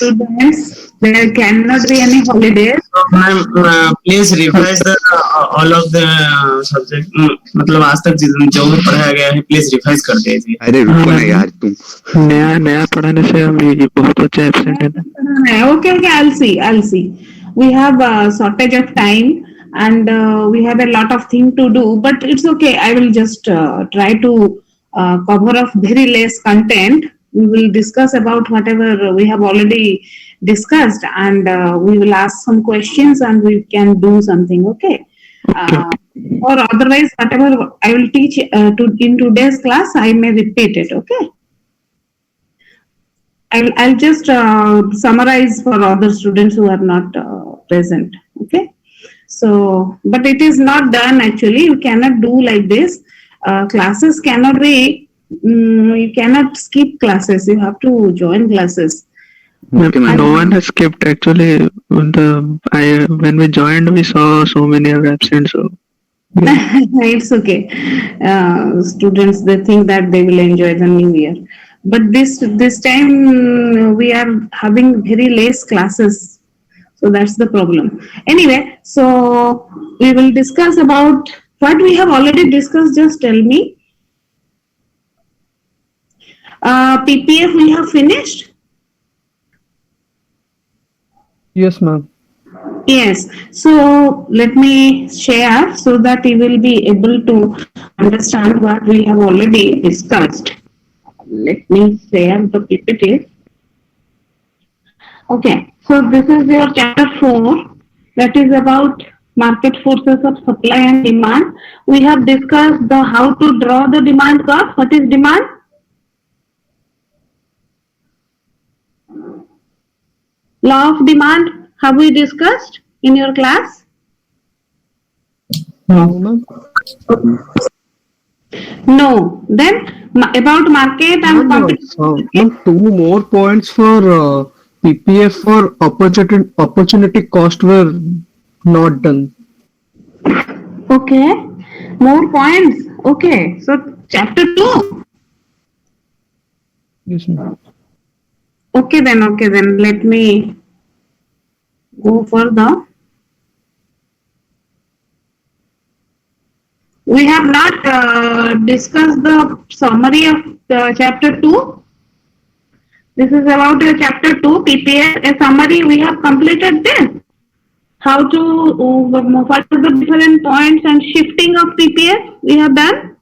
students, there cannot be any holidays. So, ma'am, please revise the all of the subject. मतलब आज तक जो भी पढ़ाया गया है प्लीज रिवाइज कर दीजिए. अरे रुको ना यार तुम. नया नया पढ़ाने से हम ये बहुत बच्चे एब्सेंट है. Okay, I'll see. We have a shortage of time and we have a lot of things to do, but it's okay. I will just try to cover up very less content. We will discuss about whatever we have already discussed, and we will ask some questions and we can do something. Okay. Or otherwise, whatever I will teach in today's class, I may repeat it. Okay. I'll just summarize for other students who are not present. Okay. So, but it is not done actually. You cannot do like this. Classes cannot be. You cannot skip classes. You have to join classes. No one has skipped actually. When we joined, we saw so many are absent. So it's okay. Students, they think that they will enjoy the new year, but this time we are having very less classes, so that's the problem. Anyway, so we will discuss about what we have already discussed. Just tell me. PPF we have finished. yes, ma'am. Yes, so let me share so that you will be able to understand what we have already discussed. Let me share the PPT. Okay, so this is your chapter 4, that is about market forces of supply and demand. We have discussed the how to draw the demand curve. What is demand? Law of demand, have we discussed in your class? No. No. Then about market and competition. 2 more points for PPF for opportunity cost were not done. Okay. More points. Okay. So chapter 2. Yes, ma'am. Okay then. Let me go further. We have not discussed the summary of chapter 2. This is about your chapter 2, PPF, a summary. We have completed this. How to, what are the different points and shifting of PPF we have done?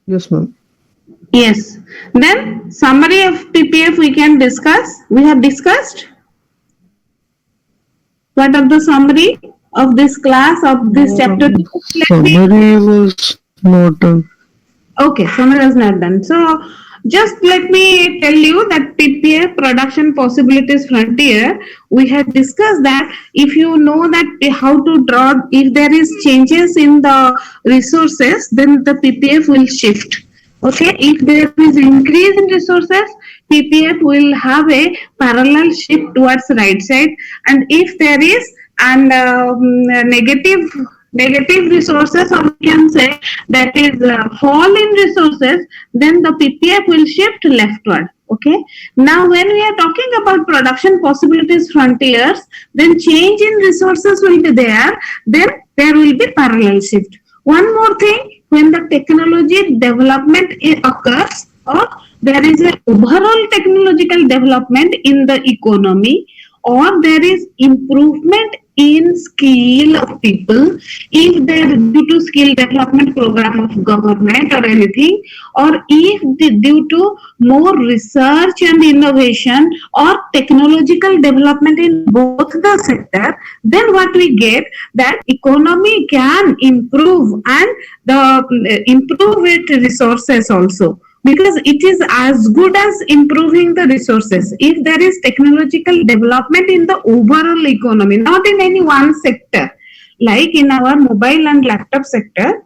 Yes, ma'am. Yes. Then summary of PPF we can discuss. We have discussed. What are the summary of this class of this chapter? Summary was not done. Okay, summary was not done. So just let me tell you that PPF production possibilities frontier, we have discussed that if you know that how to draw, if there is changes in the resources, then the PPF will shift. Okay, if there is increase in resources, PPF will have a parallel shift towards right side, and if there is negative resources, or we can say that is fall in resources, then the PPF will shift leftward. Okay. Now, when we are talking about production possibilities frontiers, then change in resources will be there. Then there will be parallel shift. One more thing, when the technology development occurs, or there is an overall technological development in the economy, or there is improvement in skill of people, if there due to skill development program of government or anything, or if due to more research and innovation or technological development in both the sector, then what we get that economy can improve, and the improve with resources also, because it is as good as improving the resources. If there is technological development in the overall economy, not in any one sector, like in our mobile and laptop sector,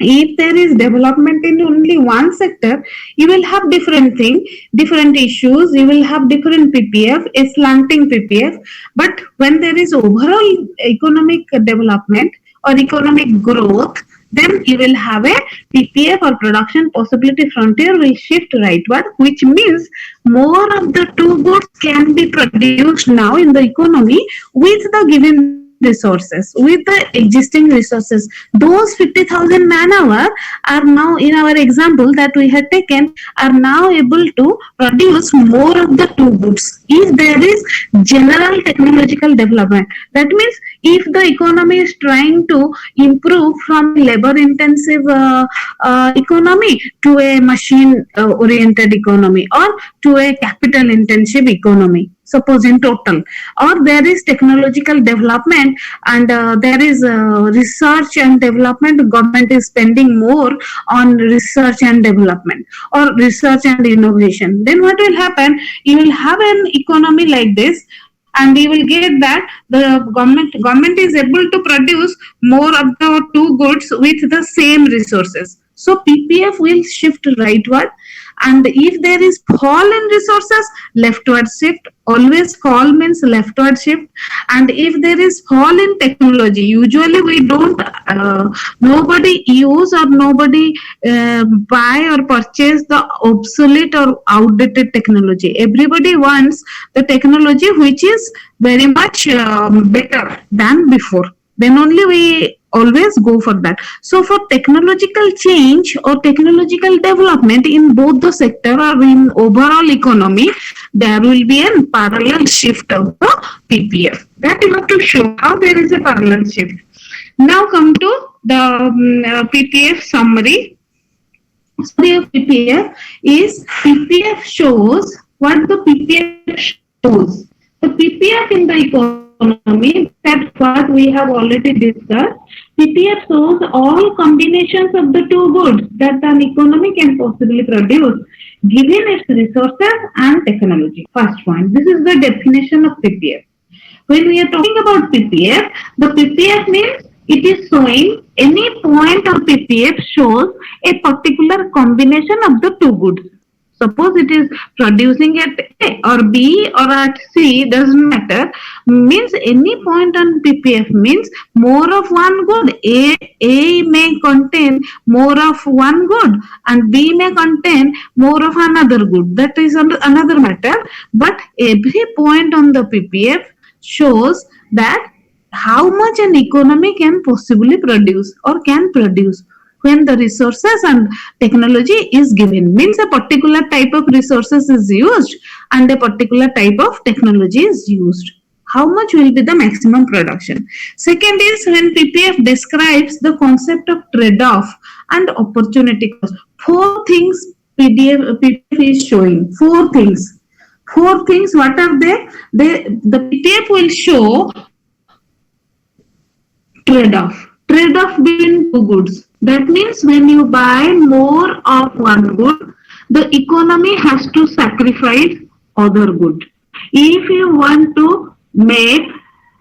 if there is development in only one sector, you will have different thing, different issues, you will have different PPF, a slanting PPF. But when there is overall economic development or economic growth, then you will have a PPF or production possibility frontier will shift rightward, which means more of the two goods can be produced now in the economy with the given resources, with the existing resources. Those 50,000 man-hour are now, in our example that we had taken, are now able to produce more of the two goods if there is general technological development. That means if the economy is trying to improve from labor intensive economy to a machine oriented economy, or to a capital intensive economy, suppose in total, or there is technological development and there is research and development, government is spending more on research and development or research and innovation, then what will happen, you will have an economy like this, and you will get that the government is able to produce more of the two goods with the same resources. So PPF will shift rightward, and if there is fall in resources, leftward shift. Always fall means leftward shift. And if there is fall in technology, usually we don't nobody use or nobody buy or purchase the obsolete or outdated technology. Everybody wants the technology which is very much better than before, then only we always go for that. So for technological change or technological development in both the sector or in overall economy, there will be a parallel shift of the PPF. That you have to show how there is a parallel shift. Now come to the PPF summary. Summary of PPF is PPF shows what the PPF shows. The PPF in the economy, that's what we have already discussed. PPF shows all combinations of the two goods that an economy can possibly produce given its resources and technology. First point, this is the definition of PPF. When we are talking about PPF, the PPF means it is showing any point on PPF shows a particular combination of the two goods. Suppose it is producing at A or B or at C, doesn't matter, means any point on PPF means more of one good. A may contain more of one good and B may contain more of another good. That is another matter. But every point on the PPF shows that how much an economy can possibly produce or can produce when the resources and technology is given, means a particular type of resources is used and a particular type of technology is used. How much will be the maximum production? Second is when PPF describes the concept of trade-off and opportunity cost. Four things PPF is showing. Four things. What are they? The PPF will show trade-off between two goods. That means when you buy more of one good, the economy has to sacrifice other good. If you want to make,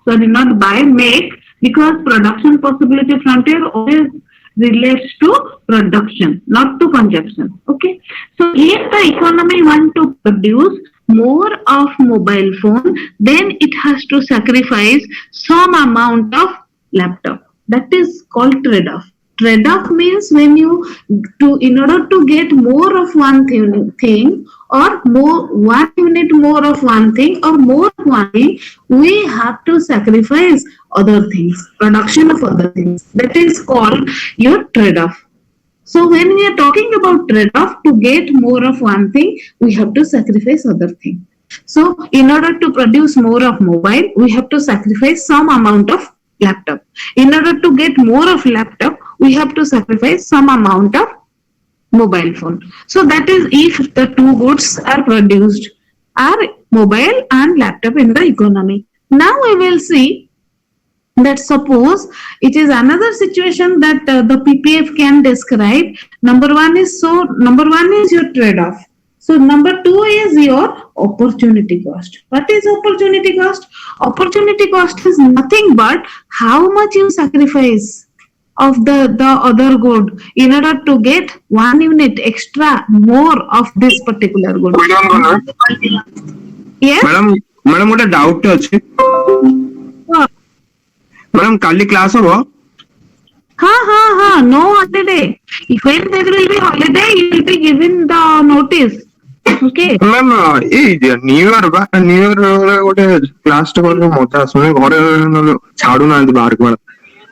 because production possibility frontier always relates to production, not to consumption. Okay. So if the economy want to produce more of mobile phone, then it has to sacrifice some amount of laptop. That is called trade-off. Trade-off means when you in order to get more of one thing or one unit more of one thing or more of one thing, we have to sacrifice other things, production of other things. That is called your trade-off. So when we are talking about trade-off, to get more of one thing, we have to sacrifice other thing. So in order to produce more of mobile, we have to sacrifice some amount of laptop. In order to get more of laptop, we have to sacrifice some amount of mobile phone. So that is if the two goods are produced, are mobile and laptop in the economy. Now we will see that suppose it is another situation that the PPF can describe. Number one is your trade-off. So number two is your opportunity cost. What is opportunity cost? Opportunity cost is nothing but how much you sacrifice of the other good in order to get one unit extra more of this particular good. Yes? Madam गोटे doubt अच्छे madam काली class हम No holiday. If when there will be holiday, you will be given the notice. Okay. Ma'am ଏଇ new year ଗୋଟେ class ଟେ କରିବା ମଜା ଆସୁନି ଘରେ ନହେଲେ ଛାଡୁନାହାନ୍ତି ବାହାରକୁ।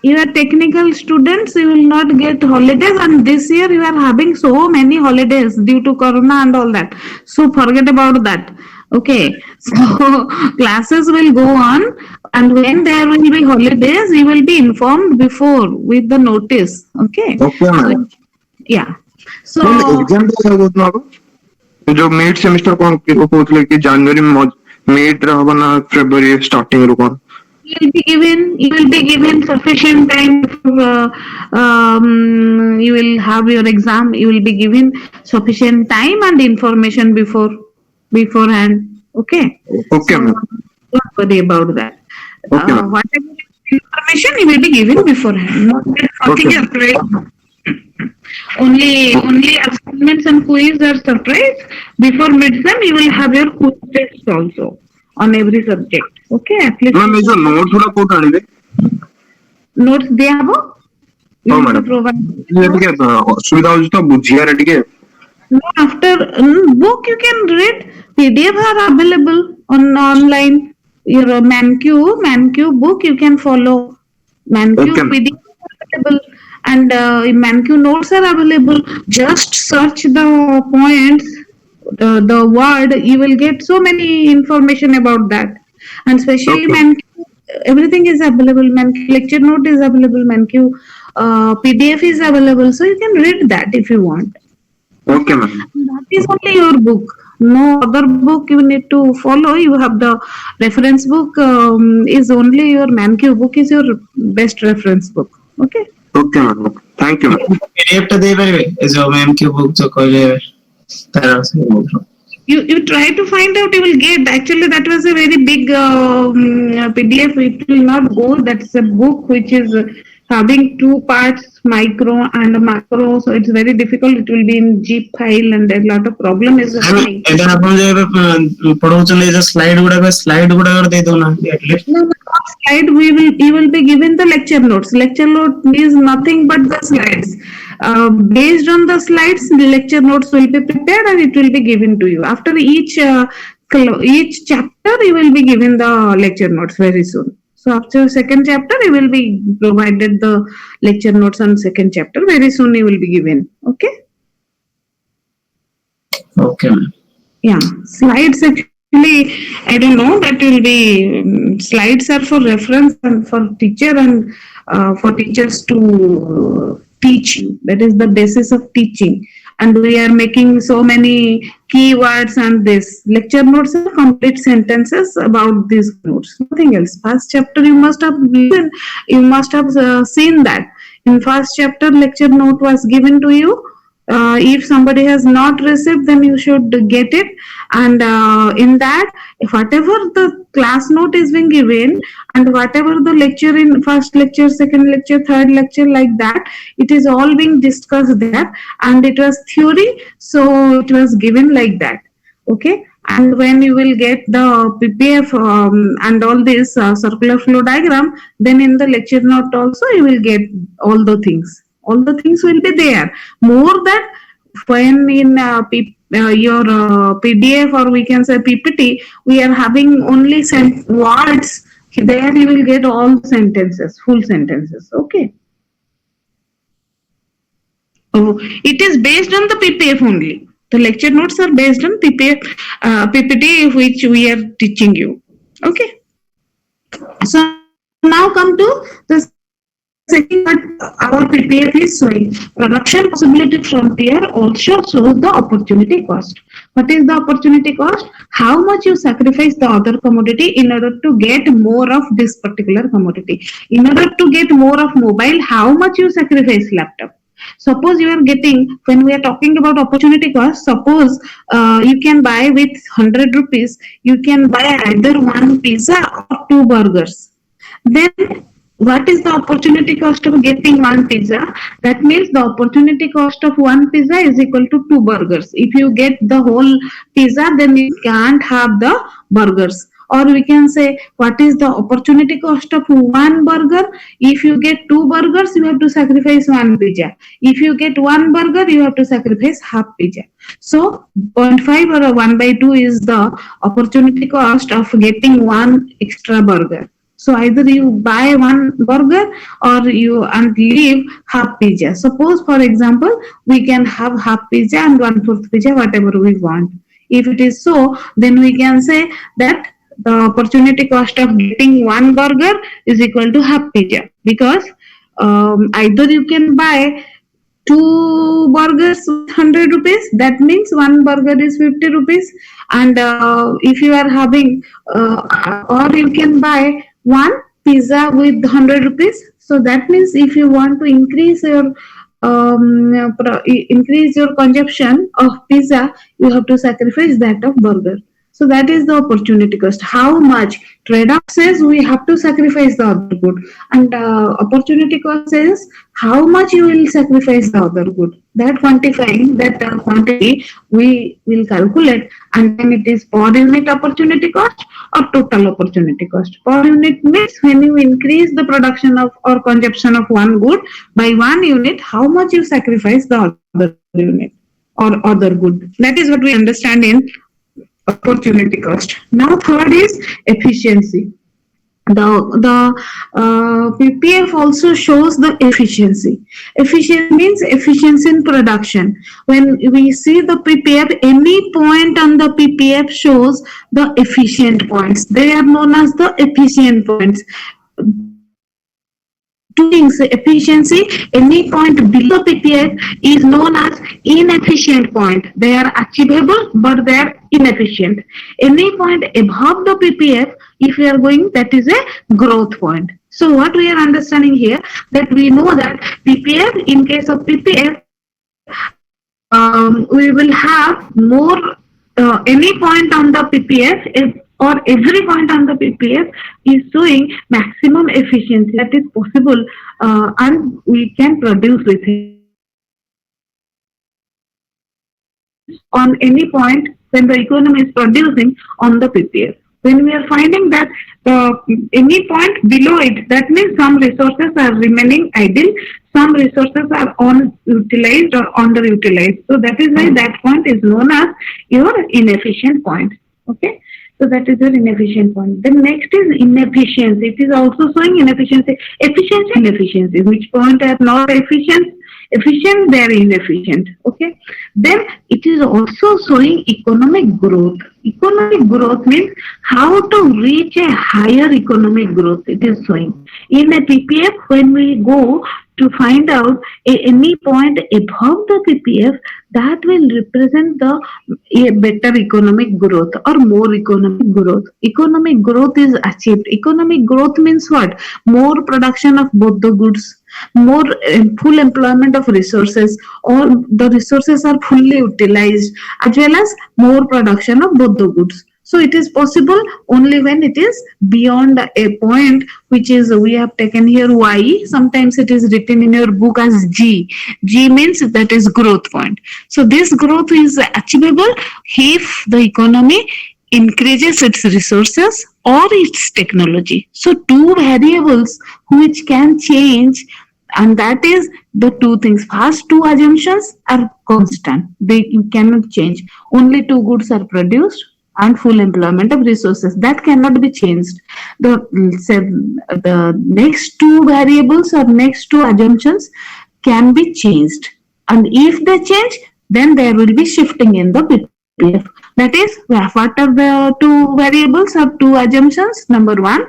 You are technical students, you will not get holidays, and this year you are having so many holidays due to corona and all that. So forget about that. Okay, so classes will go on, and when there will be holidays, you will be informed before with the notice. Okay. Okay ma'am. Yeah. So exam କହୁଥିଲା ଯୋଉ mid semester କଣ କହୁଥିଲେ କି ଜାନୁଆରୀ mid ରେ ହବ ନା ଫେବୃଆରୀ starting ରୁ କଣ? you will be given sufficient time you will have your exam. You will be given sufficient time and information beforehand. Okay. Okay, So ma'am. don't worry about that. Okay, ma'am. Whatever information you will be given beforehand. Not that something Okay. surprise. Only assignments and quiz are surprise. Before midterm, you will have your quiz tests also on every subject. Okay, at least ma'am ଏଇ ଯୋଉ note ଗୁଡା କୋଉଠୁ ଆଣିବେ? notes ଦିଆହବ. You ହଉ need to madam. provide. ଟିକେ ଅସୁବିଧା ହଉଛି ତ ବୁଝିବାରେ ଟିକେ। No, after book you can read. PDF are available on online. Your ManQ book you can follow. ManQ Okay, ma'am. PDF are available, and ManQ notes are available. Just search the points, the word. You will get so many information about that, and especially Okay. ManQ. Everything is available. ManQ lecture note is available. ManQ PDF is available, so you can read that if you want. Okay, ma'am. That is only your book. No other book you need to follow. You have the reference book is only your ManQ book is your best reference book. Okay. Okay, ma'am. Thank you, ma'am. PDF ଟା ଦେଇପାରିବେ ଏ ଯୋଉ MQ book ଯୋଉ କହିଲେ ତାର ସେ book ର। You try to find out. You will get. Actually, that was a very big PDF. It will not go. That's a book which is having two parts, micro and macro. So it's very difficult. It will be in zip file, and a lot of problem is happening. ଏବେ ଆପଣ ଯୋଉ ଏବେ ପଢଉଛନ୍ତି ଏ ଯୋଉ slide ଗୁଡାକ ଦେଇ ଦଉନାହାନ୍ତି at least. No, not slide. You will be given the lecture notes. Lecture note is nothing but the slides. Based on the slides, the lecture notes will be prepared and it will be given to you. After each chapter, you will be given the lecture notes very soon. So after second chapter, you will be provided the lecture notes on second chapter. Very soon, you will be given. Okay. Okay, ma'am. Yeah, slides actually, I don't know, that will be slides are for reference and for teacher and for teachers to teach you. That is the basis of teaching. And we are making so many keywords, and this lecture notes are complete sentences about these notes, nothing else. First chapter you must have listened, you must have seen that in first chapter lecture note was given to you. If somebody has not received, then you should get it, and in that, whatever the class note is being given, and whatever the lecture in first lecture, second lecture, third lecture, like that, it is all being discussed there, and it was theory, so it was given like that. Okay. And when you will get the PPF and all this circular flow diagram, then in the lecture note also you will get all the things. All the things will be there. More that when in your PDF, or we can say PPT, we are having only words. There you will get all sentences, full sentences. Okay. Oh, it is based on the PPF only. The lecture notes are based on PPF, PPT, which we are teaching you. Okay. So now come to the second part. Our PPF is showing production possibility frontier also shows the opportunity cost. What is the opportunity cost? How much you sacrifice the other commodity in order to get more of this particular commodity. In order to get more of mobile, how much you sacrifice laptop. Suppose you are getting, when we are talking about opportunity cost, suppose you can buy with 100 rupees, you can buy either one pizza or two burgers. Then what is the opportunity cost of getting one pizza? That means the opportunity cost of one pizza is equal to two burgers. If you get the whole pizza, then you can't have the burgers. Or we can say what is the opportunity cost of one burger. If you get two burgers, you have to sacrifice one pizza. If you get one burger, you have to sacrifice half pizza. So 0.5 or 1 by 2 is the opportunity cost of getting one extra burger. So either you buy one burger or you and leave half pizza. Suppose, for example, we can have half pizza and 1/4 pizza, whatever we want. If it is so, then we can say that the opportunity cost of getting one burger is equal to half pizza, because either you can buy two burgers with 100 rupees, that means one burger is 50 rupees. And if you are having or you can buy one pizza with 100 rupees, so that means if you want to increase your consumption of pizza, you have to sacrifice that of burger. So that is the opportunity cost. How much? Trade-off says we have to sacrifice the other good, and opportunity cost says how much you will sacrifice the other good. That quantifying that quantity we will calculate, and then it is per unit opportunity cost or total opportunity cost. Per unit means when you increase the production of or consumption of one good by 1 unit, how much you sacrifice the other unit or other good. That is what we understand in opportunity cost. Now third is efficiency. The PPF also shows the efficiency. Efficiency means efficiency in production. When we see the PPF, any point on the PPF shows the efficient points. They are known as the efficient points. Two things: efficiency. Any point below PPF is known as inefficient point. They are achievable, but they are inefficient. Any point above the PPF, if we are going, that is a growth point. So what we are understanding here, that we know that PPF, in case of PPF, we will have more any point on the PPF or every point on the PPF is showing maximum efficiency that is possible, and we can produce with it on any point when the economy is producing on the PPF. When we are finding that any point below it, that means some resources are remaining idle, some resources are unutilized or underutilized. So that is why that point is known as your inefficient point. Okay. So that is your inefficient point. Then next is inefficiency. It is also showing inefficiency. Efficiency and inefficiency. Which point are not efficient? Efficient, they are inefficient. Okay. Then it is also showing economic growth. Economic growth means how to reach a higher economic growth. It is showing. In a PPF, when we go to find out any point above the PPF, that will represent a better economic growth or more economic growth. Economic growth is achieved. Economic growth means what? More production of both the goods, more full employment of resources, or the resources are fully utilized, as well as more production of both the goods. So it is possible only when it is beyond a point, which is, we have taken here Y. Sometimes it is written in your book as G. G means that is growth point. So this growth is achievable if the economy increases its resources or its technology. So two variables which can change, and that is the two things. First two assumptions are constant. You cannot change. Only two goods are produced and full employment of resources. That cannot be changed. The next two variables or next two assumptions can be changed. And if they change, then there will be shifting in the PPF. That is, what are the two variables or two assumptions? Number one,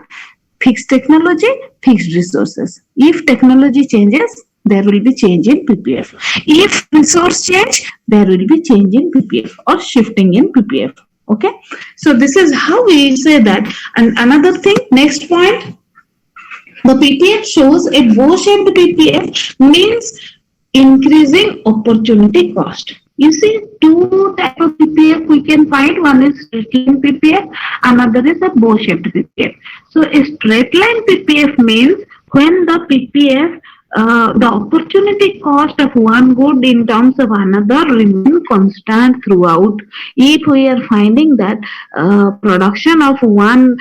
fixed technology, fixed resources. If technology changes, there will be change in PPF. If resource change, there will be change in PPF or shifting in PPF. Okay, so this is how we say that. And another thing, next point, the PPF shows a bow-shaped PPF means increasing opportunity cost. You see, two types of PPF we can find. One is straight line PPF, another is a bow-shaped PPF. So a straight line PPF means when the PPF the opportunity cost of one good in terms of another remain constant throughout. If we are finding that production of one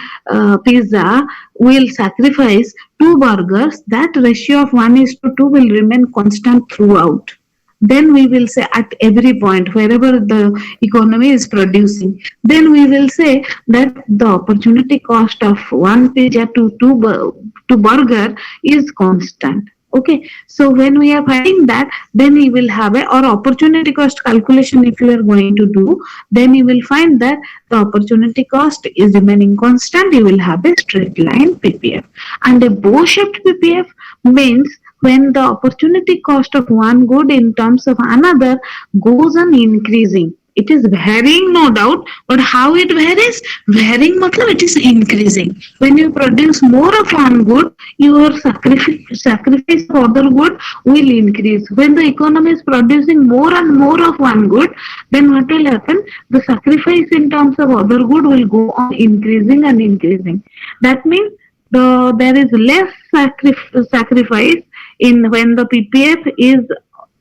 pizza will sacrifice two burgers, that ratio of 1:2 will remain constant throughout. Then we will say at every point wherever the economy is producing, then we will say that the opportunity cost of one pizza to burger is constant. Okay, so when we are finding that, then we will have a or opportunity cost calculation. If you are going to do, then you will find that the opportunity cost is remaining constant. You will have a straight line PPF, and a bow shaped PPF means when the opportunity cost of one good in terms of another goes on increasing. It is varying, no doubt, but how it varies? Varying matlab it is increasing. When you produce more of one good, your sacrifice of other good will increase. When the economy is producing more and more of one good, then what will happen? The sacrifice in terms of other good will go on increasing and increasing. That means there is less sacrifice in when the PPF is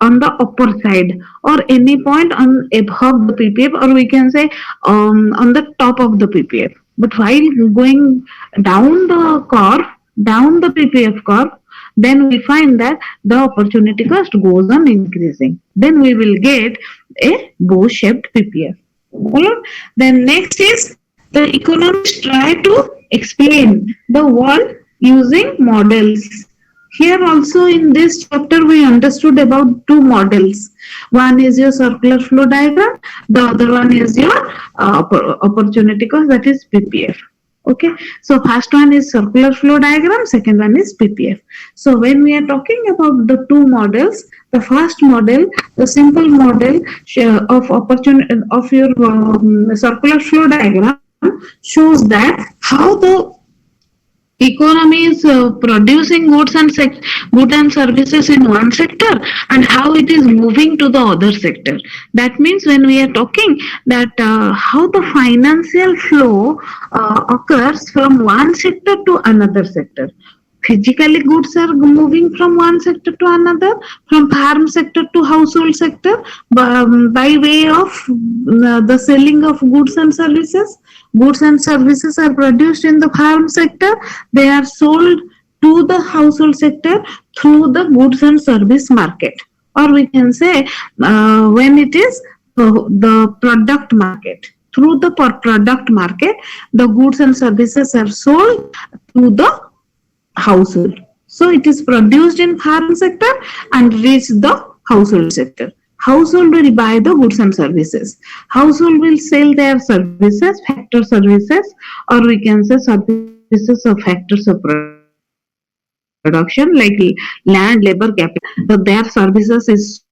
on the upper side or any point on above the PPF, or we can say on the top of the PPF. But while going down the curve, down the PPF curve, then we find that the opportunity cost goes on increasing. Then we will get a bow shaped PPF. Alright. Then next is the economists try to explain the world using models. Here also in this chapter we understood about two models. One is your circular flow diagram, the other one is your opportunity cost, that is PPF. Okay, so first one is circular flow diagram, second one is PPF. So when we are talking about the two models, the first model, the simple model of opportunity of your circular flow diagram shows that how the economy is producing goods and services in one sector and how it is moving to the other sector. That means when we are talking that how the financial flow occurs from one sector to another sector. Physically goods are moving from one sector to another, from farm sector to household sector by way of the selling of goods and services. Goods and services are produced in the farm sector, they are sold to the household sector through the goods and service market, or we can say when it is the product market. Through the product market, the goods and services are sold to the household. So it is produced in farm sector and reach the household sector. Household will buy the goods and services. Household will sell their services, factor services, or we can say services of factors of production like land, labor, capital. Their services is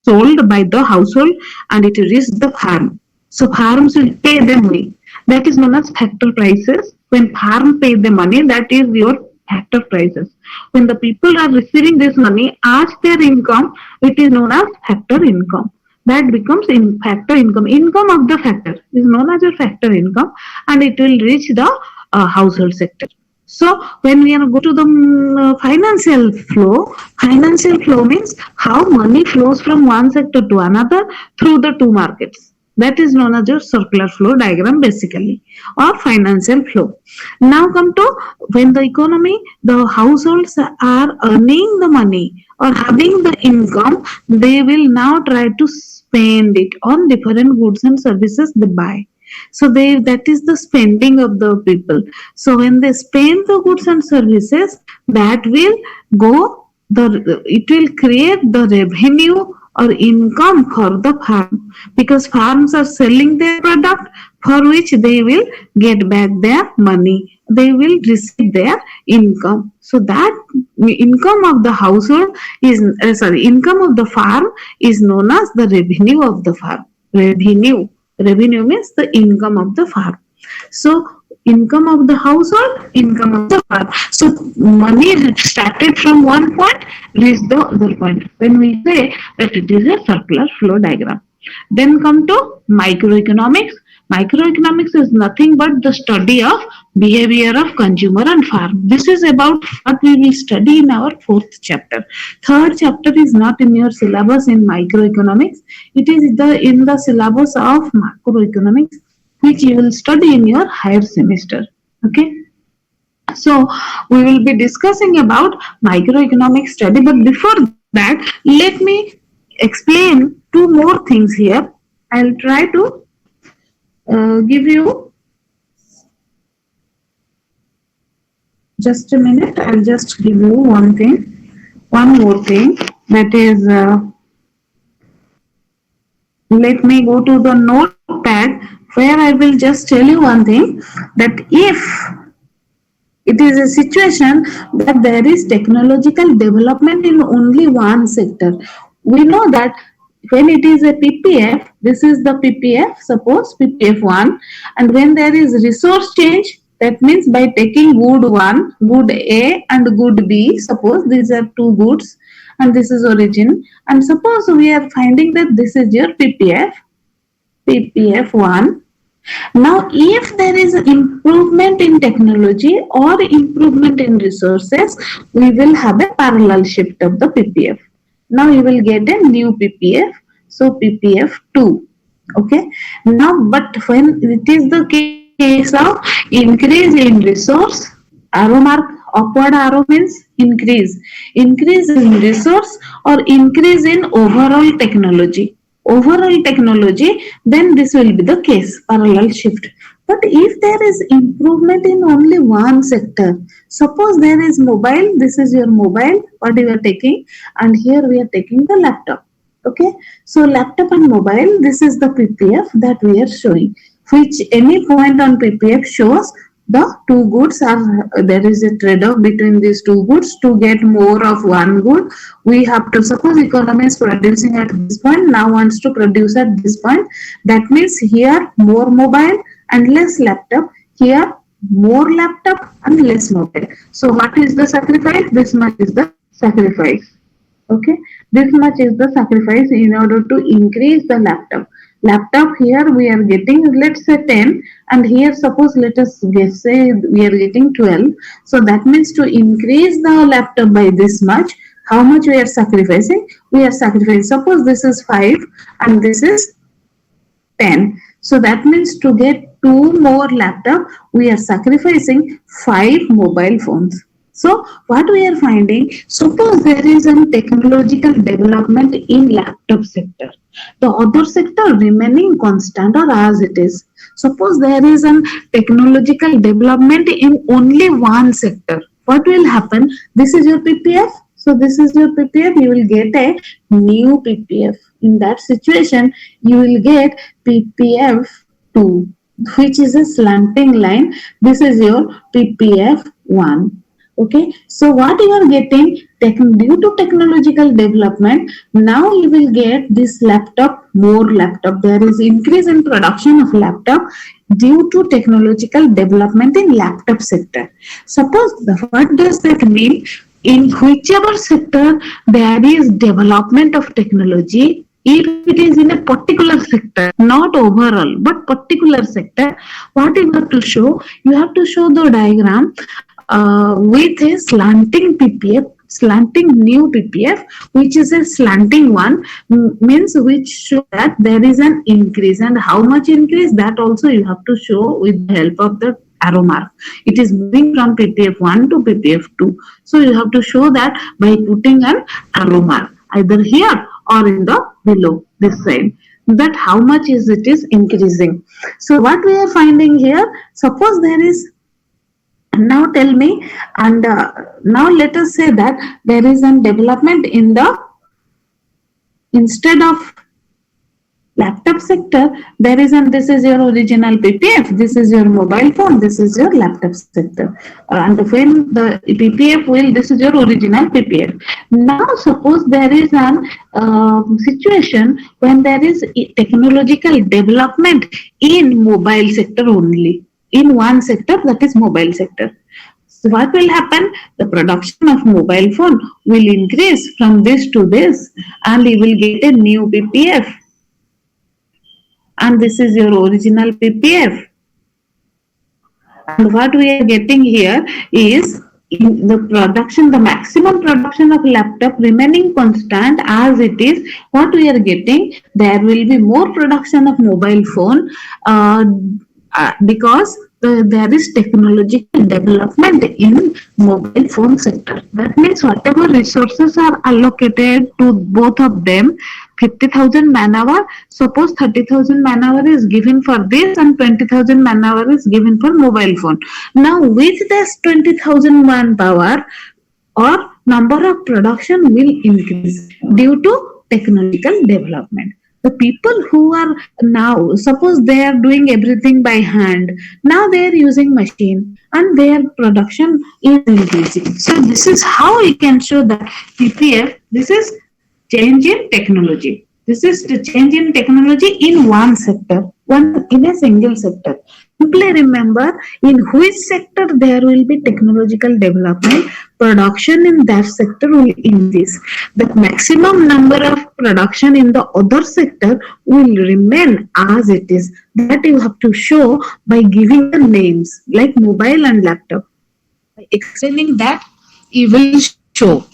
sold by the household and it reaches the farm. So farms will pay them money. That is known as factor prices. When farm pay the money, that is your factor prices. When the people are receiving this money as their income, it is known as factor income. That becomes in factor income. Income of the factor is known as your factor income, and it will reach the household sector. So when we are going to the financial flow means how money flows from one sector to another through the two markets. That is known as your circular flow diagram basically, or financial flow. Now come to when the economy, the households are earning the money or having the income, they will now try to spend it on different goods and services they buy. So they, that is the spending of the people. So when they spend the goods and services, that will go the, it will create the revenue or income for the farm, because farms are selling their product for which they will get back their money, they will receive their income. So that income of the household is income of the farm is known as the revenue of the farm. Revenue means the income of the farm. So income of the household, income of the farm. So money started from one point, reached the other point. When we say that it is a circular flow diagram. Then come to microeconomics. Microeconomics is nothing but the study of behavior of consumer and farm. This is about what we will study in our fourth chapter. Third chapter is not in your syllabus in microeconomics. It is in the syllabus of macroeconomics, which you will study in your higher semester. Okay. So we will be discussing about microeconomic study, but before that, let me explain two more things here. I'll try to give you just a minute. I'll just give you one more thing. That is, let me go to the notepad where I will just tell you one thing, that if it is a situation that there is technological development in only one sector. We know that when it is a PPF, this is the PPF, suppose PPF 1, and when there is resource change, that means by taking good 1, good A and good B, suppose these are two goods and this is origin, and suppose we are finding that this is your PPF 1. Now, if there is improvement in technology or improvement in resources, we will have a parallel shift of the PPF. Now, you will get a new PPF, so PPF 2. Okay. Now, but when it is the case of increase in resource, arrow mark, upward arrow means increase in resource or increase in overall technology, then this will be the case, parallel shift. But if there is improvement in only one sector, suppose there is mobile, this is your mobile, what you are taking, and here we are taking the laptop. Okay, so laptop and mobile, this is the PPF that we are showing, which any point on PPF shows the two goods are, there is a trade-off between these two goods. To get more of one good, we have to, suppose economy is producing at this point, now wants to produce at this point. That means here more mobile and less laptop, here more laptop and less mobile. So what is the sacrifice? This much is the sacrifice. Okay, this much is the sacrifice in order to increase the laptop. Here we are getting, let's say 10, and here suppose let us guess, say we are getting 12. So that means to increase the laptop by this much, how much we are sacrificing? We are sacrificing, suppose this is 5 and this is 10. So that means to get 2 more laptop, we are sacrificing 5 mobile phones. So what we are finding, suppose there is a technological development in laptop sector, the other sector remaining constant or as it is. Suppose there is a technological development in only one sector. What will happen? This is your PPF. So this is your PPF. You will get a new PPF. In that situation, you will get PPF 2, which is a slanting line. This is your PPF 1. Okay, so what you are getting, due to technological development, now you will get this more laptop. There is increase in production of laptop due to technological development in laptop sector. Suppose, what does that mean? In whichever sector there is development of technology, if it is in a particular sector, not overall, but particular sector, what you have to show? You have to show the diagram with a slanting PPF, slanting new PPF, which is a slanting one, means which show that there is an increase, and how much increase, that also you have to show with the help of the arrow mark. It is moving from PPF 1 to PPF 2. So you have to show that by putting an arrow mark either here or in the below this side, that how much is it is increasing. So what we are finding here, suppose there is, now tell me, and now let us say that there is a development in the, instead of laptop sector, there is, and this is your original PPF, this is your mobile phone, this is your laptop sector, and when the PPF will, this is your original PPF. Now suppose there is an situation when there is technological development in mobile sector only, in one sector, that is mobile sector. So what will happen? The production of mobile phone will increase from this to this, and you will get a new PPF. and this is your original PPF. And what we are getting here is in the production, the maximum production of laptop remaining constant as it is, what we are getting, there will be more production of mobile phone because there is technological development in mobile phone sector. That means whatever resources are allocated to both of them, 50,000 man hour, suppose 30,000 man hour is given for this and 20,000 man hour is given for mobile phone. Now with this 20,000 manpower or number of production will increase due to technological development. The people who are now, suppose they are doing everything by hand, now they are using machine and their production is increasing. So this is how we can show that PPF, this is change in technology. This is the change in technology in one sector, one in a single sector. Simply remember in which sector there will be technological development, production in that sector will increase. The maximum number of production in the other sector will remain as it is. That you have to show by giving the names like mobile and laptop. By explaining that, you will show.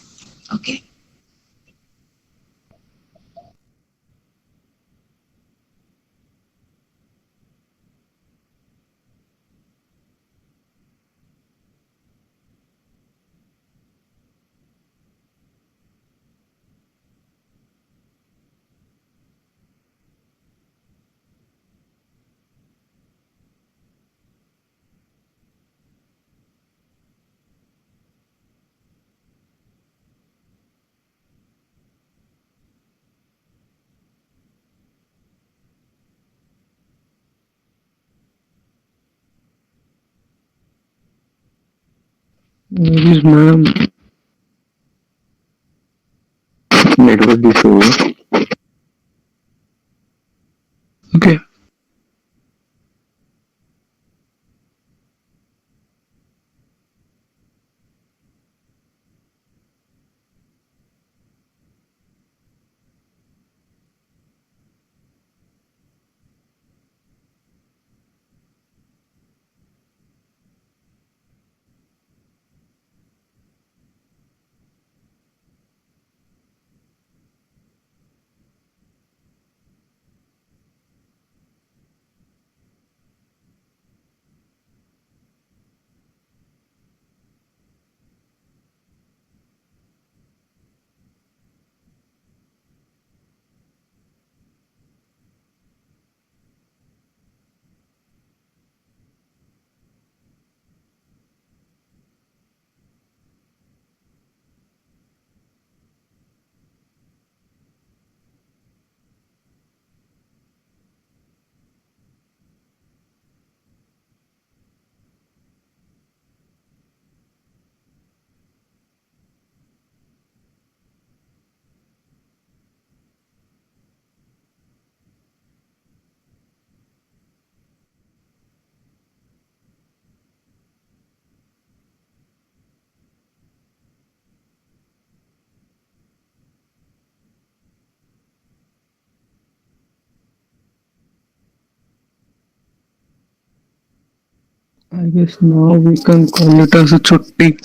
Okay. Yes, ma'am. Network issue. Okay. I guess now we can call it as a chutti.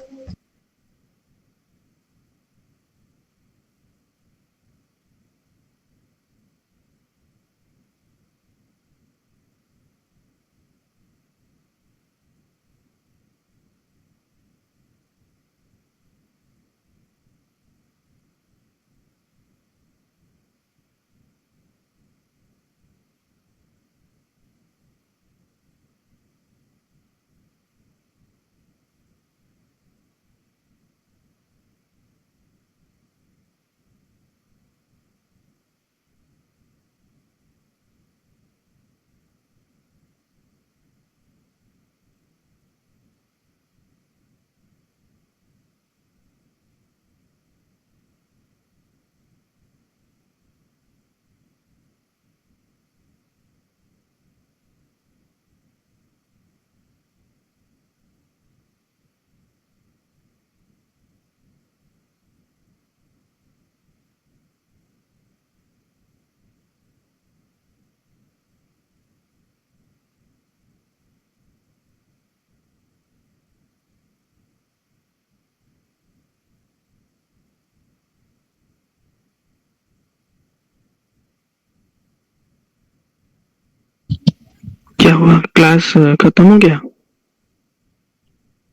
क्या हुआ, class खत्म हो गया?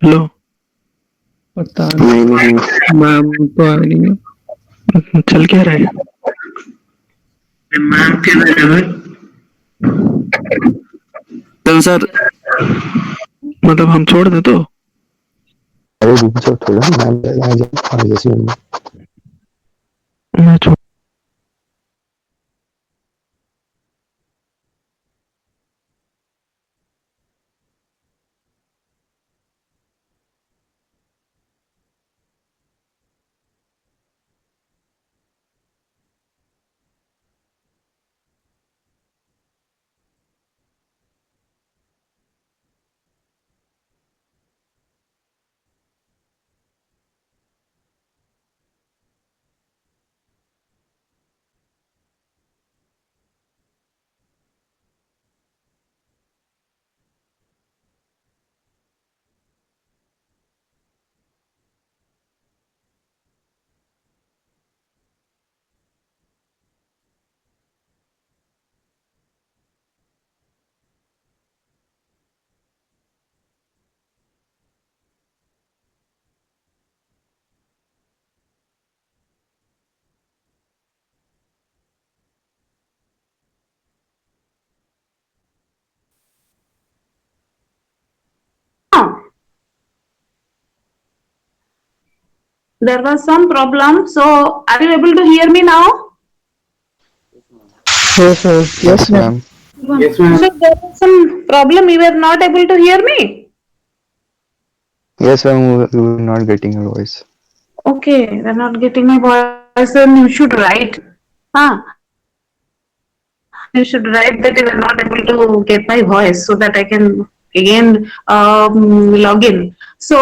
Hello, पता नहीं, ma'am तो आई नहीं है। चल क्या रहा है? मैम के तो सर मतलब हम छोड़ दे तो? अरे रुक जाओ थोड़ा, मैम आ जाओ जैसे मैं छोड़ There was some problem. So, are you able to hear me now? yes ma'am. Yes, ma'am. So, there was some problem. You were not able to hear me. Yes ma'am, we were not getting your voice. Okay, they're not getting my voice. Then you should write. You should write that you are not able to get my voice so that I can again log in. So,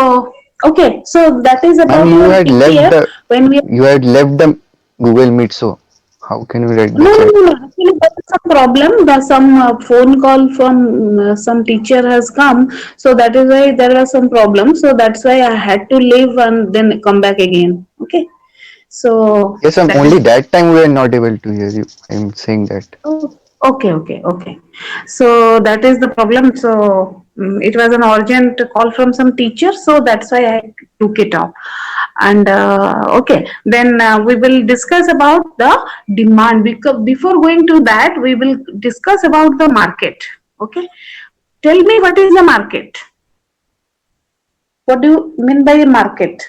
okay, so that is about Ma'am, your PPF. When we you had left the Google Meet, so how can we read the no, no, chat? no, no. Actually, there is some problem. The some phone call from some teacher has come, so that is why there was some problem. So that's why I had to leave and then come back again. Okay. So Yes ma'am, that only is that time we were not able to hear you. I'm saying that. oh, okay, okay, okay. So that is the problem. So it was an urgent call from some teacher, so that's why I took it off. And okay, then we will discuss about the demand. Because before going to that, we will discuss about the market. Okay, tell me what is the market? What do you mean by market?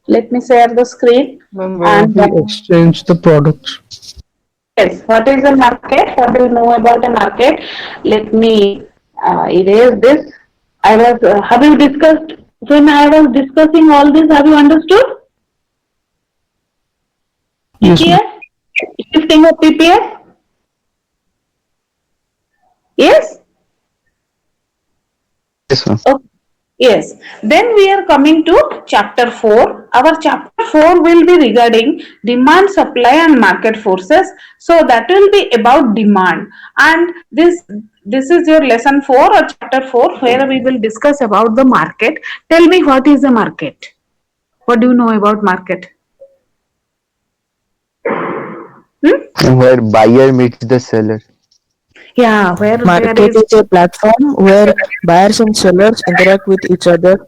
Let me share the screen Ma'am, where and. we exchange the products. Yes, what is a market? What do you know about a market? Let me erase this. Have you discussed, when I was discussing all this, have you understood? Yes ma'am. PPF? Shifting of PPF? Yes? Yes ma'am. Okay. Yes. Then we are coming to chapter 4. Our chapter 4 will be regarding demand, supply and market forces. So that will be about demand. And this is your lesson 4 or chapter 4 where we will discuss about the market. Tell me what is the market? What do you know about market? And where buyer meets the seller. Yeah, where there Market is is a platform where buyers and sellers interact with each other.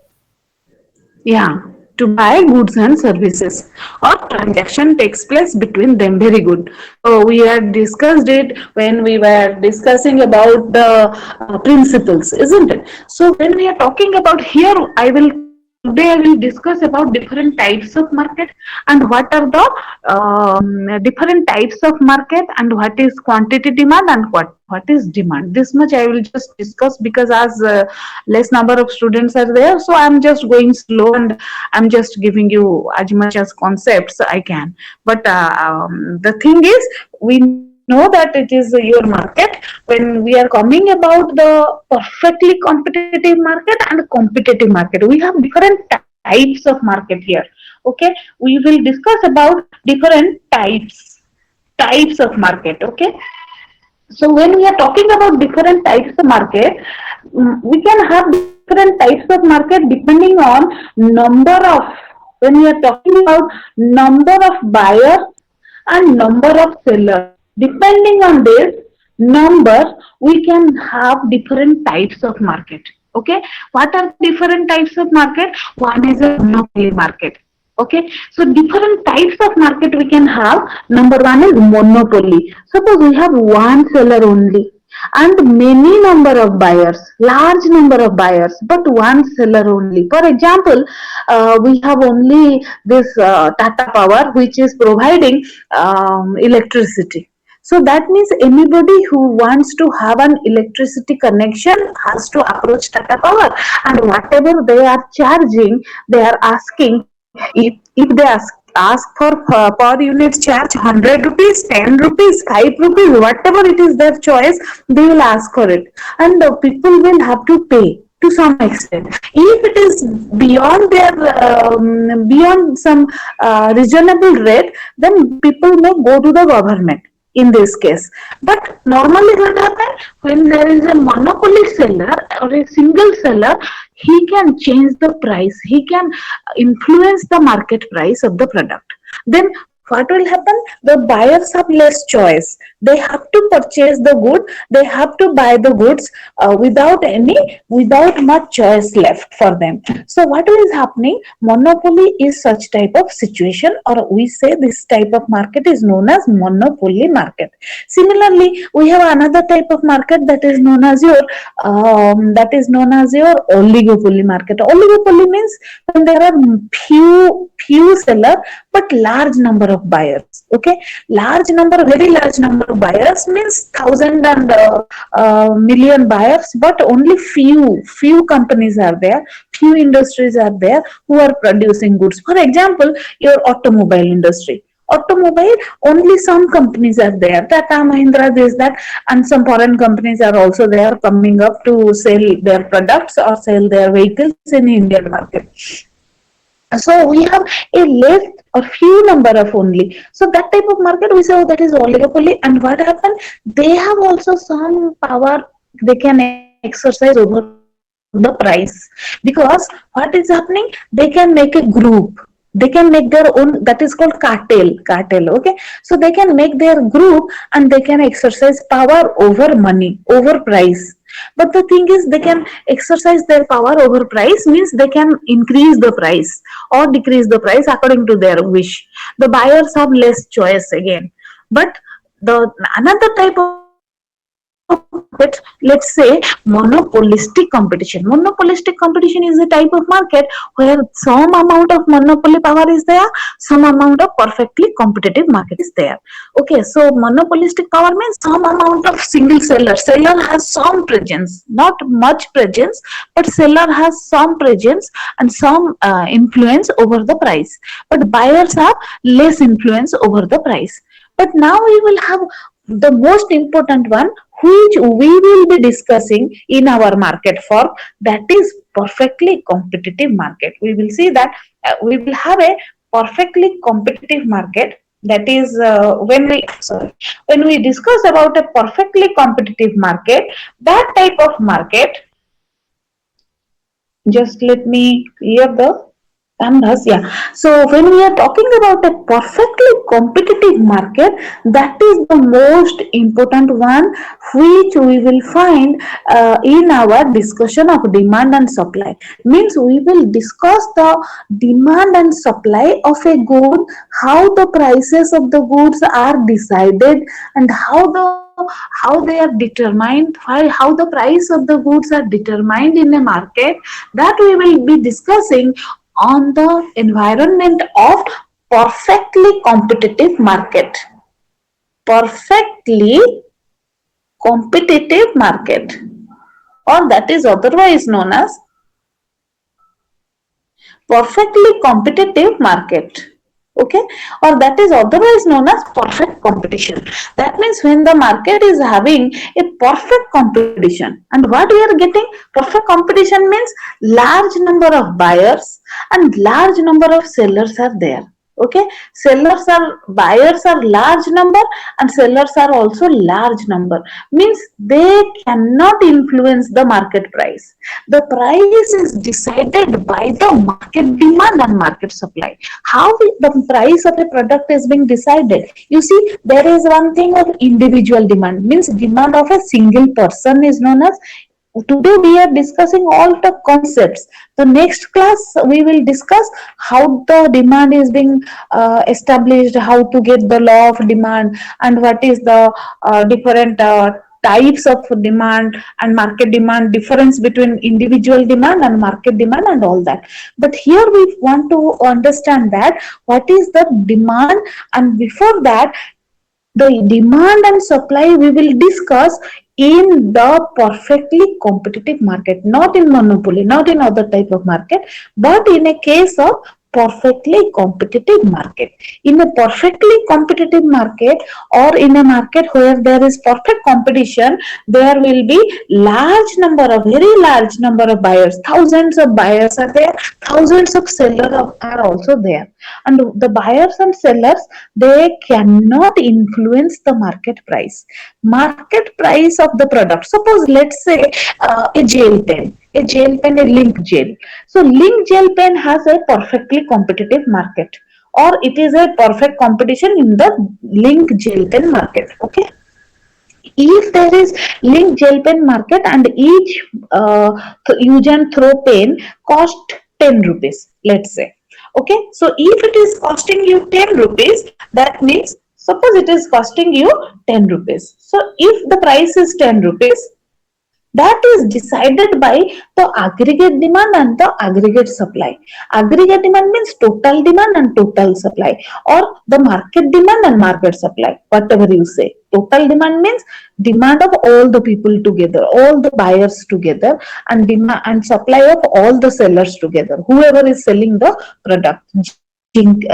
yeah, to buy goods and services or transaction takes place between them. Very good. So we had discussed it when we were discussing about the principles, isn't it? So when we are talking about here, today I will discuss about different types of market and what are the different types of market and what is quantity demand and what is demand. This much I will just discuss because as less number of students are there, so I'm just going slow and I'm just giving you as much as concepts I can. But the thing is, we know that it is your market when we are coming about the perfectly competitive market and competitive market. We have different types of market here. Okay, we will discuss about different types of market. Okay, so when we are talking about different types of market, we can have different types of market depending on number of, when we are talking about number of buyers and number of sellers. Depending on this, number, we can have different types of market. Okay, what are different types of market? One is a monopoly market. Okay, so different types of market we can have. Number one is monopoly. Suppose we have one seller only and many number of buyers, large number of buyers, but one seller only. For example, we have only this Tata Power, which is providing electricity. So that means anybody who wants to have an electricity connection has to approach Tata Power, and whatever they are charging, they are asking, if they ask for per unit charge 100 rupees, 10 rupees, 5 rupees, whatever it is their choice, they will ask for it, and people will have to pay to some extent. If it is beyond their beyond some reasonable rate, then people may go to the government in this case. But normally what happens when there is a monopoly seller or a single seller, he can change the price, he can influence the market price of the product. Then what will happen? The buyers have less choice. They have to purchase the good, they have to buy the goods without much choice left for them. So what is happening? Monopoly is such type of situation, or we say this type of market is known as monopoly market. Similarly, we have another type of market that is known as your oligopoly market. Oligopoly means when there are few seller but large number of buyers. Okay, very large number of buyers means thousand and million buyers, but only few companies are there, few industries are there who are producing goods. For example, your automobile industry. Automobile, only some companies are there, Tata, Mahindra, this, that, and some foreign companies are also there coming up to sell their products or sell their vehicles in Indian market. So we have a less or few number of only. So that type of market we say, oh, that is oligopoly. And what happened? They have also some power they can exercise over the price, because what is happening? They can make a group. They can make their own, that is called cartel. Okay, so they can make their group and they can exercise power over money, over price. But the thing is, they can exercise their power over price means they can increase the price or decrease the price according to their wish. The buyers have less choice again. But the another type of market, let's say monopolistic competition. Monopolistic competition is a type of market where some amount of monopoly power is there, some amount of perfectly competitive market is there. Okay, so monopolistic power means some amount of single seller. Seller has some presence, not much presence, but seller has some presence and some influence over the price. But buyers have less influence over the price. But now we will have the most important one, which we will be discussing in our market form, that is perfectly competitive market. We will see that we will have a perfectly competitive market. That is when we discuss about a perfectly competitive market, that type of market, just let me clear the canvas. Yeah, so when we are talking about a perfectly competitive market, that is the most important one which we will find in our discussion of demand and supply. Means we will discuss the demand and supply of a good, how the prices of the goods are decided, and how they are determined, how the price of the goods are determined in a market. That we will be discussing on the environment of perfectly competitive market. Perfectly competitive market, or that is otherwise known as perfectly competitive market. Okay, or that is otherwise known as perfect competition. That means when the market is having a perfect competition, and what we are getting, perfect competition means large number of buyers and large number of sellers are there. Okay, buyers are large number and sellers are also large number, means they cannot influence the market price. The price is decided by the market demand and market supply. How the price of a product is being decided? You see, there is one thing of individual demand, means demand of a single person is known as. Today we are discussing all the concepts. The next class we will discuss how the demand is being established, how to get the law of demand, and what is the different types of demand and market demand, difference between individual demand and market demand and all that. But here we want to understand that what is the demand, and before that the demand and supply we will discuss in the perfectly competitive market, not in monopoly, not in other type of market, but in a case of perfectly competitive market. In a perfectly competitive market, or in a market where there is perfect competition, there will be very large number of buyers. Thousands of buyers are there, thousands of sellers are also there, and the buyers and sellers, they cannot influence the market price of the product. Suppose, let's say a link gel. So link gel pen has a perfectly competitive market, or it is a perfect competition in the link gel pen market. Okay, if there is link gel pen market and each use and throw pen cost 10 rupees, let's say. Okay, so if it is costing you 10 rupees, that means suppose it is costing you 10 rupees. So if the price is 10 rupees, that is decided by the aggregate demand and the aggregate supply. Aggregate demand means total demand and total supply, or the market demand and market supply, whatever you say. Total demand means demand of all the people together, all the buyers together, and demand and supply of all the sellers together, whoever is selling the product. Link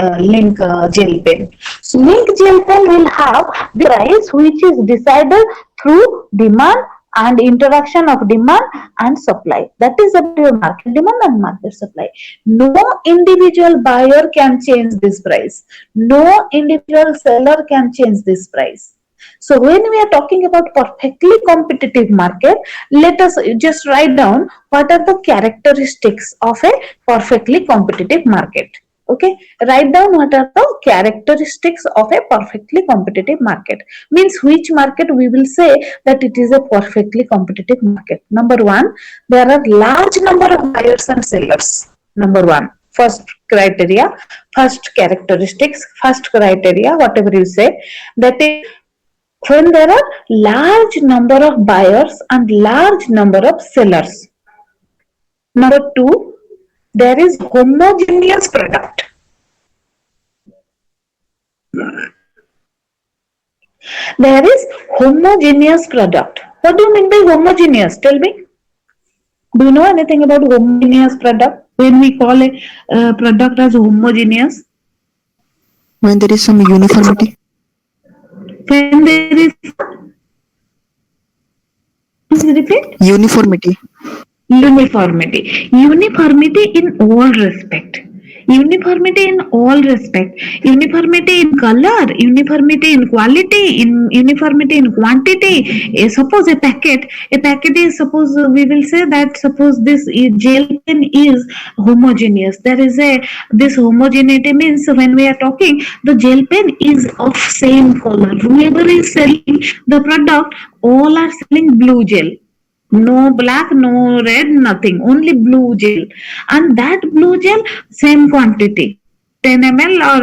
gel pen. So link gel pen will have the price which is decided through demand and interaction of demand and supply. That is about your market demand and market supply. No individual buyer can change this price. No individual seller can change this price. So when we are talking about perfectly competitive market, let us just write down what are the characteristics of a perfectly competitive market. Okay, write down what are the characteristics of a perfectly competitive market. Means which market we will say that it is a perfectly competitive market. Number one, there are large number of buyers and sellers. Number one, first criteria, first characteristics, first criteria, whatever you say, that is when there are large number of buyers and large number of sellers. Number two, there is homogeneous product. There is homogeneous product. What do you mean by homogeneous? Tell me. Do you know anything about homogeneous product? When we call a product as homogeneous? When there is some uniformity. When there is, please repeat. Uniformity. Uniformity in all respect. Uniformity in all respect. Uniformity in color, uniformity in quality, in uniformity in quantity. Suppose a packet is, suppose we will say that suppose this gel pen is homogeneous. There is this homogeneity means when we are talking the gel pen is of same color. Whoever is selling the product, all are selling blue gel. No black, no red, nothing, only blue gel. And that blue gel, same quantity. 10 ml or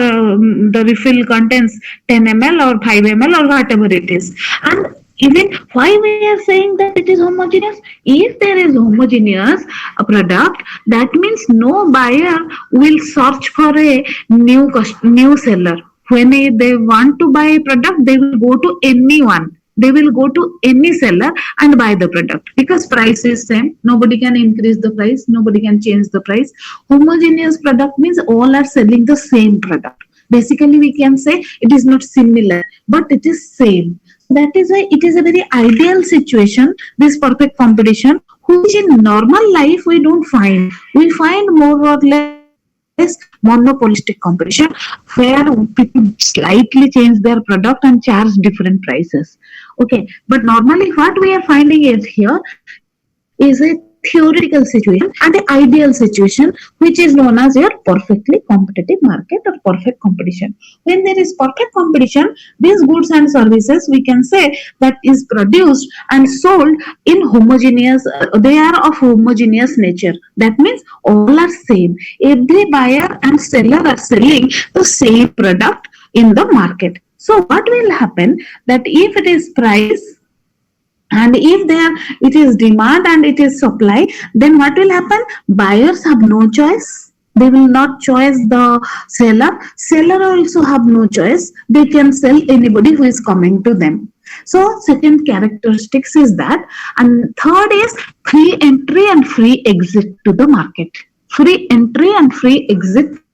the refill contains 10 ml or 5 ml or whatever it is. And even why we are saying that it is homogeneous? If there is homogeneous product, that means no buyer will search for a new seller. When they want to buy a product, they will go to anyone. They will go to any seller and buy the product because price is same. Nobody can increase the price. Nobody can change the price. Homogeneous product means all are selling the same product. Basically, we can say it is not similar, but it is same. That is why it is a very ideal situation, this perfect competition, which in normal life we don't find. We find more or less monopolistic competition where people slightly change their product and charge different prices. Okay, but normally what we are finding is here is a theoretical situation and an ideal situation, which is known as your perfectly competitive market or perfect competition. When there is perfect competition, these goods and services we can say that is produced and sold in homogeneous, they are of homogeneous nature. That means all are same. Every buyer and seller are selling the same product in the market. So what will happen that if it is price and if there it is demand and it is supply, then what will happen, buyers have no choice, they will not choose the seller also have no choice, they can sell anybody who is coming to them. So second characteristics is that, and third is free entry and free exit to the market. Free entry and free exit to the market.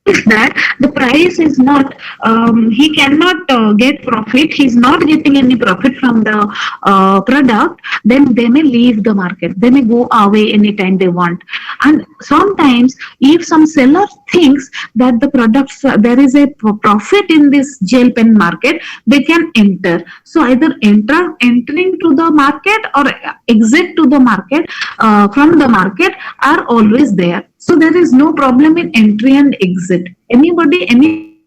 Means that the price is not, he cannot get profit, he's not getting any profit from the product, then they may leave the market, they may go away anytime they want. And sometimes if some seller thinks that the products, there is a profit in this gel pen market, they can enter. So either entering to the market or exit to the market, from the market are always there. So there is no problem in entry and exit. Anybody, any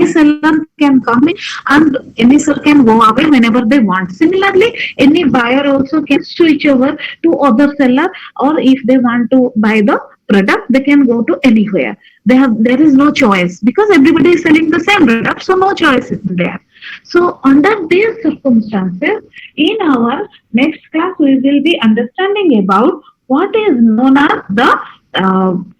seller can come in and any seller can go away whenever they want. Similarly, any buyer also can switch over to other seller, or if they want to buy the product, they can go to anywhere. There is no choice because everybody is selling the same product, so no choice is there. So under these circumstances, in our next class, we will be understanding about what is known as the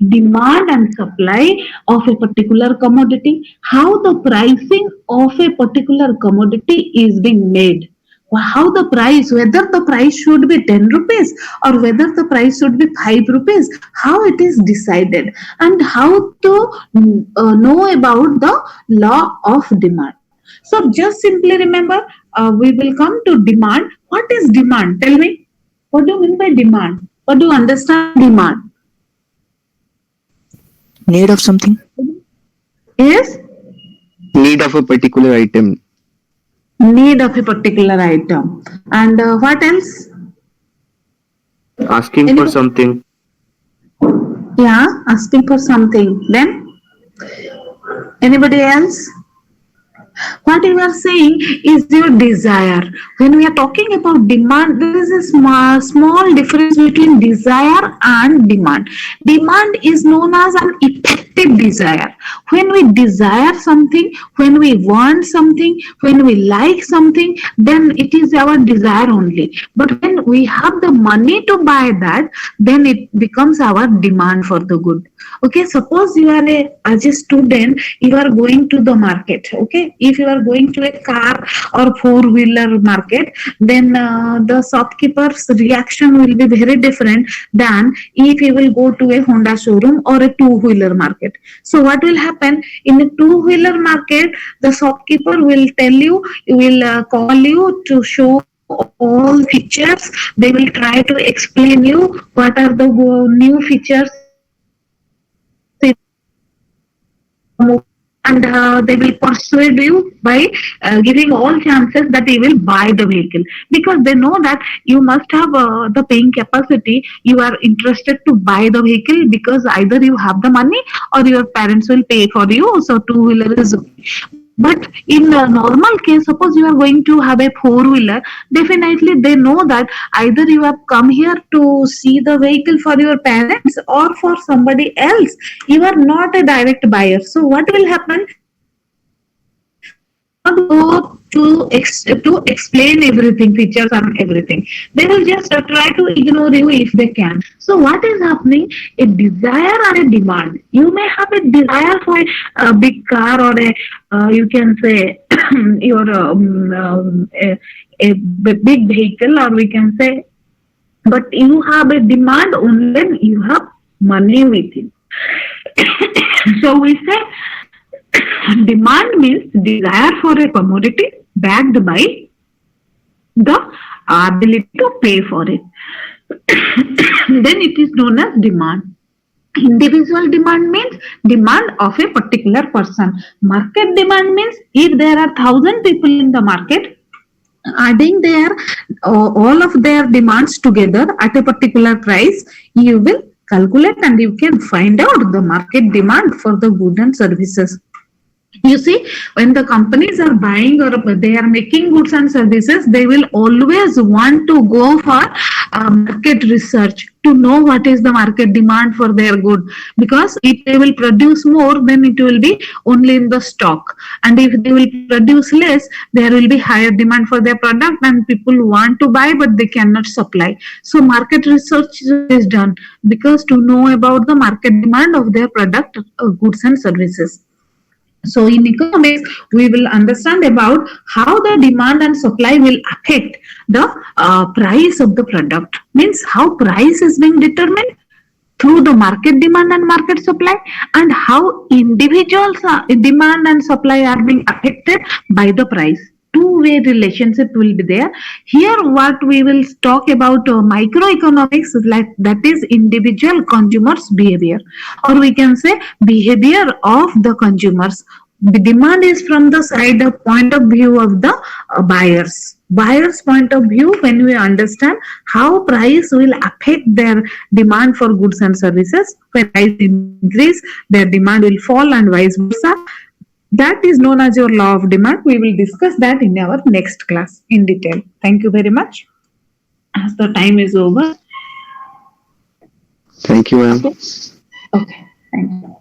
demand and supply of a particular commodity, how the pricing of a particular commodity is being made, how the price, whether the price should be 10 rupees or whether the price should be 5 rupees, how it is decided, and how to know about the law of demand. So just simply remember, we will come to demand. What is demand? Tell me, what do you mean by demand? What do you understand demand? Need of something. Is Need of a particular item. need of a particular item. And what else? Asking for Anybody? something. Yeah, asking for something. Then anybody else? What you are saying is your desire. When we are talking about demand, there is a small difference between desire and demand. Demand is known as an effective desire. When we desire something, when we want something, when we like something, then it is our desire only. But when we have the money to buy that, then it becomes our demand for the good. Okay, suppose you are as a student, you are going to the market. Okay, if you are going to a car or four-wheeler market, then the shopkeeper's reaction will be very different than if you will go to a Honda showroom or a two-wheeler market. So what will happen in a two-wheeler market, the shopkeeper will tell you, will call you to show all features, they will try to explain you what are the new features in the mobile, and they will persuade you by giving all chances that you will buy the vehicle, because they know that you must have the paying capacity, you are interested to buy the vehicle because either you have the money or your parents will pay for you, so two-wheeler is okay. But in a normal case, suppose you are going to have a four-wheeler, definitely they know that either you have come here to see the vehicle for your parents or for somebody else. You are not a direct buyer. So what will happen? They will not go to explain everything, features and everything. They will just try to ignore you if they can. So what is happening? A desire and a demand. You may have a desire for a big car or a you can say your a big vehicle, or we can say, but you have a demand only when you have money with you. So we say demand means desire for a commodity backed by the ability to pay for it. then it is known as demand. Individual demand means demand of a particular person. Market demand means if there are 1,000 people in the market, adding their all of their demands together at a particular price, you will calculate and you can find out the market demand for the goods and services. You see, when the companies are buying or they are making goods and services, they will always want to go for market research to know what is the market demand for their good, because if they will produce more, then it will be only in the stock, and if they will produce less, there will be higher demand for their product and people want to buy but they cannot supply. So market research is done because to know about the market demand of their product, goods and services. So in economics, we will understand about how the demand and supply will affect the price of the product. Means how price is being determined through the market demand and market supply, and how individuals demand and supply are being affected by the price. Two-way relationship will be there. Here what we will talk about microeconomics, like that is individual consumers behavior, or we can say behavior of the consumers. The demand is from the side of point of view of the buyer's point of view. When we understand how price will affect their demand for goods and services, when price increase, their demand will fall and vice versa. That is known as your law of demand. We will discuss that in our next class in detail. Thank you very much. As the time is over. Thank you, ma'am. Okay. Thank you.